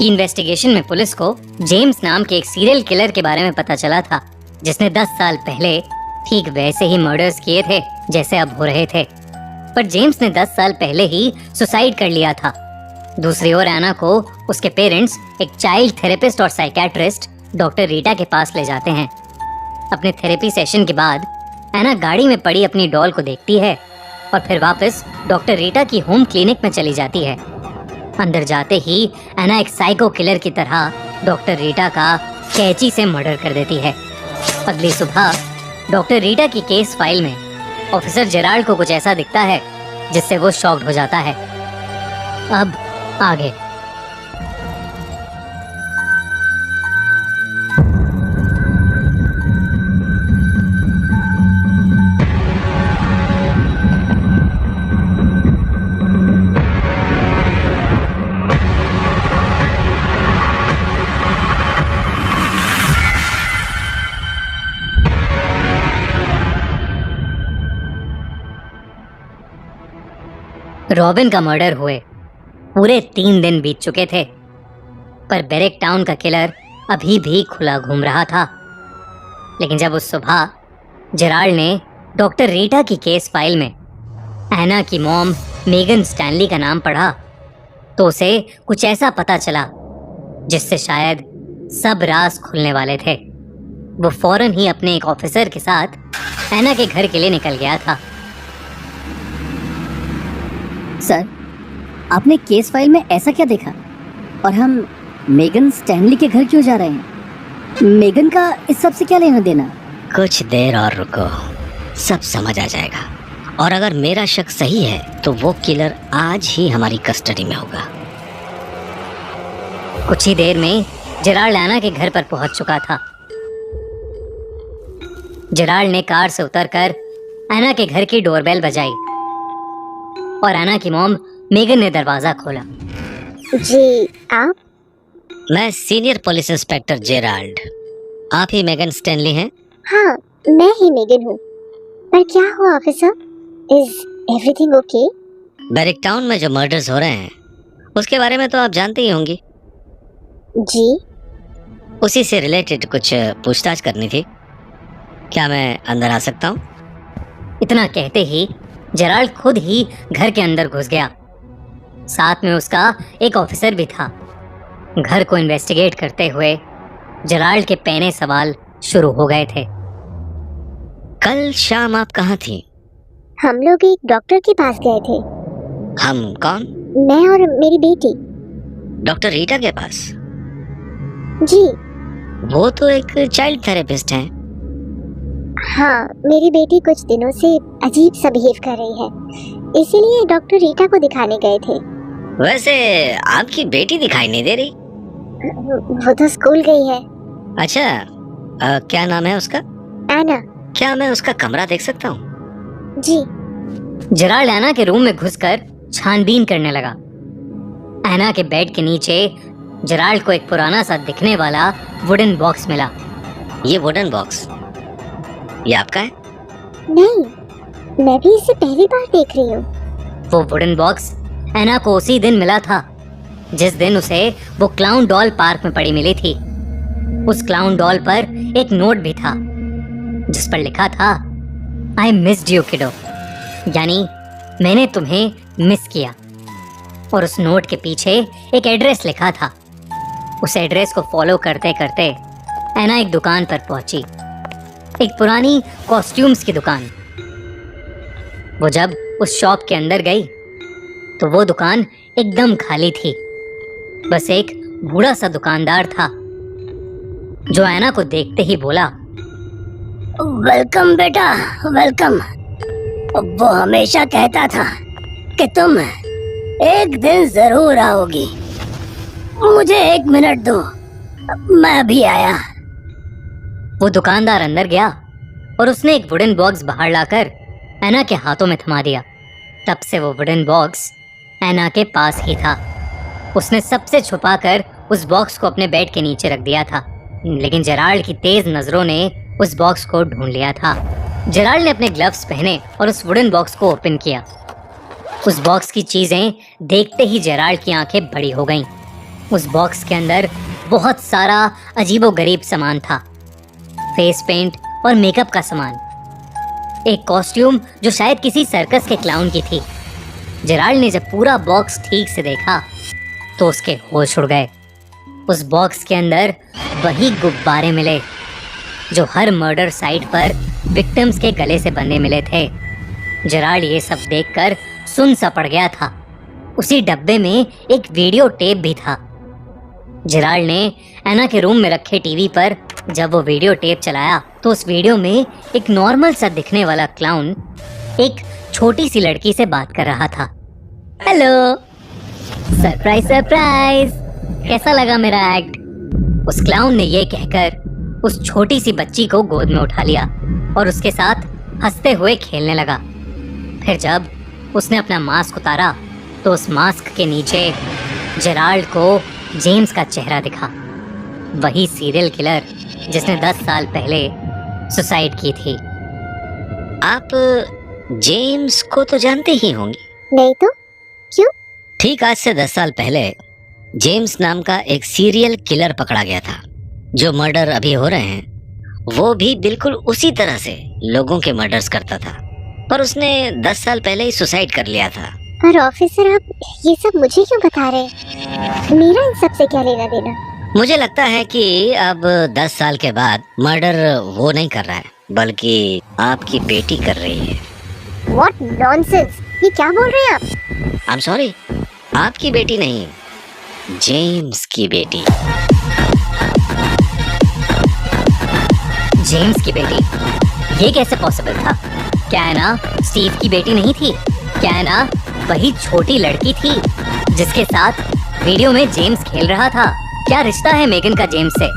Investigation में police को James नाम के एक सीरियल किलर के बारे में पता चला था, जिसने 10 साल पहले ठीक वैसे ही मर्डर्स किए थे जैसे अब हो रहे थे। पर जेम्स ने 10 साल पहले ही सुसाइड कर लिया था। दूसरी ओर एना को उसके पेरेंट्स एक चाइल्ड थेरेपिस्ट और साइकियाट्रिस्ट डॉक्टर रीटा के पास ले जाते हैं। अपने थेरेपी सेशन के बाद एना गाड़ी में पड़ी अपनी डॉल को देखती है और फिर वापस डॉक्टर रीटा की होम क्लिनिक में चली जाती है। अंदर जाते ही एना एक साइको किलर की तरह डॉक्टर रीटा का कैंची से मर्डर कर देती है। अगली सुबह डॉक्टर रीटा की केस फाइल में ऑफिसर जेराल्ड को कुछ ऐसा दिखता है जिससे वो शॉक्ड हो जाता है। अब आगे। रॉबिन का मर्डर हुए पूरे 3 दिन बीत चुके थे, पर बैरेक टाउन का किलर अभी भी खुला घूम रहा था। लेकिन जब उस सुबह जेराल्ड ने डॉक्टर रीटा की केस फाइल में एना की मॉम मेगन स्टैनली का नाम पढ़ा तो उसे कुछ ऐसा पता चला जिससे शायद सब राज खुलने वाले थे। वो फौरन ही अपने एक ऑफिसर के साथ एना के घर के लिए निकल गया था। सर, आपने केस फाइल में ऐसा क्या देखा और हम मेगन स्टैनली के घर क्यों जा रहे हैं? मेगन का इस सब से क्या लेना देना? कुछ देर और रुको, सब समझ आ जाएगा। और अगर मेरा शक सही है तो वो किलर आज ही हमारी कस्टडी में होगा। कुछ ही देर में जेराल्ड एना के घर पर पहुंच चुका था। जेराल्ड ने कार से उतरकर एना के घर की डोरबेल बजाई और एना की मॉम मेगन ने दरवाजा खोला। जी आप? मैं सीनियर पुलिस इंस्पेक्टर जेराल्ड। आप ही मेगन स्टैनली हैं? हाँ, मैं ही मेगन हूँ। पर क्या हुआ officer? Is everything okay? Barrack town में जो मर्डर्स हो रहे हैं उसके बारे में तो आप जानते ही होंगी। जी। उसी से रिलेटेड कुछ पूछताछ करनी थी। क्या मैं अंदर आ सकता हूँ? इतना कहते ही जेराल्ड खुद ही घर के अंदर घुस गया। साथ में उसका एक ऑफिसर भी था। घर को इन्वेस्टिगेट करते हुए जेराल्ड के पहले सवाल शुरू हो गए थे। कल शाम आप कहाँ थी? हम लोग एक डॉक्टर के पास गए थे। हम कौन? मैं और मेरी बेटी। डॉक्टर रीटा के पास? जी। वो तो एक चाइल्ड थेरेपिस्ट हैं। हाँ, मेरी बेटी कुछ दिनों से अजीब सा बिहेव कर रही है, इसीलिए डॉक्टर रीटा को दिखाने गए थे। वैसे आपकी बेटी दिखाई नहीं दे रही। वो तो स्कूल गई है। अच्छा, क्या नाम है उसका? एना। क्या मैं उसका कमरा देख सकता हूँ? जी। जेराल्ड एना के रूम में घुसकर छानबीन करने लगा। एना के बेड के नीचे जेराल्ड को एक पुराना सा दिखने वाला वुडन बॉक्स मिला। ये वुडन बॉक्स ये आपका है? नहीं, मैं भी इसे पहली बार देख रही हूँ। वो वुडन बॉक्स एना को उसी दिन मिला था जिस दिन उसे वो क्लाउन डॉल पार्क में पड़ी मिली थी। उस क्लाउन डॉल पर एक नोट भी था जिस पर लिखा था आई मिस्ड यू किडो, यानी मैंने तुम्हें मिस किया। और उस नोट के पीछे एक एड्रेस लिखा था। उस एड्रेस को फॉलो करते करते एना एक दुकान पर पहुंची, एक पुरानी कॉस्ट्यूम्स की दुकान। वो जब उस शॉप के अंदर गई तो वो दुकान एकदम खाली थी। बस एक बूढ़ा सा दुकानदार था जो एना को देखते ही बोला, वेलकम बेटा, वेलकम। वो हमेशा कहता था कि तुम एक दिन जरूर आओगी। मुझे 1 मिनट दो, मैं अभी आया। वो दुकानदार अंदर गया और उसने एक वुडन बॉक्स बाहर लाकर एना के हाथों में थमा दिया। तब से वो वुडन बॉक्स एना के पास ही था। उसने सबसे छुपाकर उस बॉक्स को अपने बेड के नीचे रख दिया था, लेकिन जेराल्ड की तेज नजरों ने उस बॉक्स को ढूंढ लिया था। जेराल्ड ने अपने ग्लव्स पहने और उस वुडन बॉक्स को ओपन किया। उस बॉक्स की चीजें देखते ही जेराल्ड की आंखें बड़ी हो गईं। उस बॉक्स के अंदर बहुत सारा अजीबोगरीब सामान था, फेस पेंट और मेकअप का सामान, एक कॉस्ट्यूम जो शायद किसी सर्कस के क्लाउन की थी। जेराल्ड ने जब पूरा बॉक्स ठीक से देखा तो उसके होश उड़ गए। उस बॉक्स के अंदर वही गुब्बारे मिले जो हर मर्डर साइट पर विक्टिम्स के गले से बंधे मिले थे। जेराल्ड ये सब देखकर सुन सा पड़ गया था। उसी डब्बे में एक वीडियो टेप भी था। जेराल्ड ने एना के रूम में रखे टीवी पर जब वो वीडियो टेप चलाया तो उस वीडियो में एक नॉर्मल सा दिखने वाला क्लाउन एक छोटी सी लड़की से बात कर रहा था। हेलो, सरप्राइज सरप्राइज, कैसा लगा मेरा एक्ट? उस क्लाउन ने ये कहकर उस छोटी सी बच्ची को गोद में उठा लिया और उसके साथ हंसते हुए खेलने लगा। फिर जब उसने अपना मास्क उतारा तो उस मास्क के नीचे जेराल्ड को जेम्स का चेहरा दिखा, वही सीरियल किलर जिसने 10 साल पहले सुसाइड की थी। आप जेम्स को तो जानते ही होंगे। नहीं तो क्यों? ठीक आज से 10 साल पहले जेम्स नाम का एक सीरियल किलर पकड़ा गया था। जो मर्डर अभी हो रहे हैं वो भी बिल्कुल उसी तरह से लोगों के मर्डर्स करता था, पर उसने 10 साल पहले ही सुसाइड कर लिया था। पर ऑफिसर, आप ये सब मुझे क्यों बता रहे? मेरा इन सब से क्या लेना देना? मुझे लगता है कि अब 10 साल के बाद मर्डर वो नहीं कर रहा है बल्कि आपकी बेटी कर रही है। What nonsense! ये क्या बोल रहे हैं आप? I'm sorry, आपकी बेटी नहीं, जेम्स की बेटी। जेम्स की बेटी? ये कैसे पॉसिबल था? क्या एना स्टीव की बेटी नहीं थी? क्या एना वही छोटी लड़की थी जिसके साथ वीडियो में जेम्स खेल रहा था? क्या रिश्ता है मेगन का जेम्स से?